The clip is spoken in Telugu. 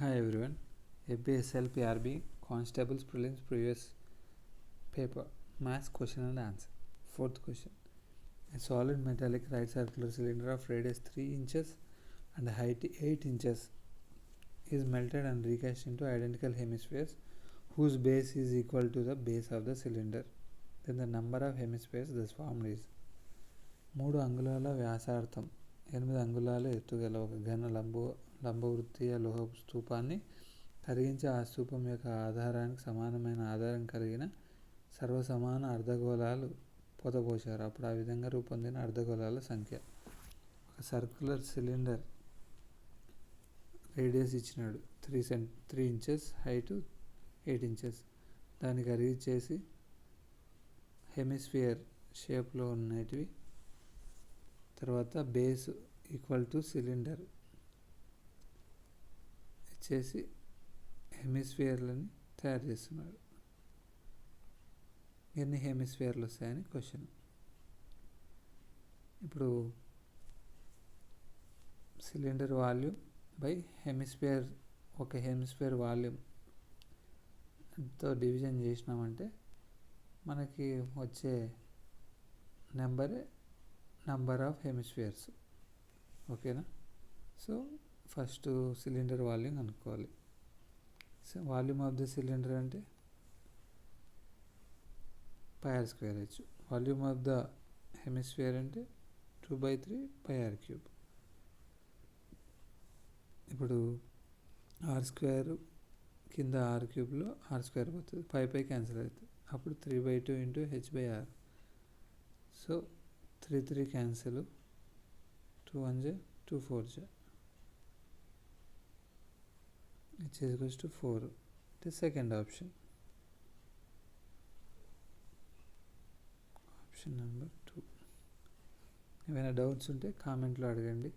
Hi everyone, APSL PRB Constables Prelims Previous Paper Maths Question and Answer. Fourth question. A solid metallic right circular cylinder of radius 3 inches and height 8 inches is melted and recast into identical hemispheres whose base is equal to the base of the cylinder. Then the number of hemispheres thus formed is 3 అంగుళాల వ్యాసార్థం 8 అంగుళాల ఎత్తుగల ఒక ఘన లంబవృత్తీయ లోహపు స్తూపాన్ని కరిగించి ఆ స్తూపం యొక్క ఆధారానికి సమానమైన ఆధారం కలిగిన సర్వసమాన అర్ధగోళాలు పొదపోశారు. అప్పుడు ఆ విధంగా రూపొందిన అర్ధగోళాల సంఖ్య. ఒక సర్క్యులర్ సిలిండర్ రేడియస్ ఇచ్చినాడు 3 ఇంచెస్, హైట్ 8 ఇంచెస్. దాన్ని కరిగించేసి హెమిస్ఫియర్ షేప్లో ఉన్నటివి, తర్వాత బేస్ ఈక్వల్ టు సిలిండర్ ఇచ్చేసి హెమిస్ఫియర్లని తయారు చేస్తున్నాడు. ఎన్ని హెమిస్ఫియర్లు వస్తాయని క్వశ్చన్. ఇప్పుడు సిలిండర్ వాల్యూమ్ బై హెమిస్ఫియర్, ఒక హెమిస్ఫియర్ వాల్యూమ్తో డివిజన్ చేసినామంటే మనకి వచ్చే నంబర్ ఆఫ్ హెమిస్ఫియర్స్. ఓకేనా? సో ఫస్ట్ సిలిండర్ వాల్యూమ్ అనుకోవాలి. వాల్యూమ్ ఆఫ్ ద సిలిండర్ అంటే πr²h. Volume of the hemisphere అంటే 2/3πr³. ఇప్పుడు r² కింద r³ r² పోతుంది, పై క్యాన్సిల్ అవుతుంది. అప్పుడు 3/2 × h/r. So 3 cancel, 2 1 2 4 which is equals to 4. The second option number 2. ఏమైనా డౌట్స్ ఉంటే కామెంట్లో అడగండి.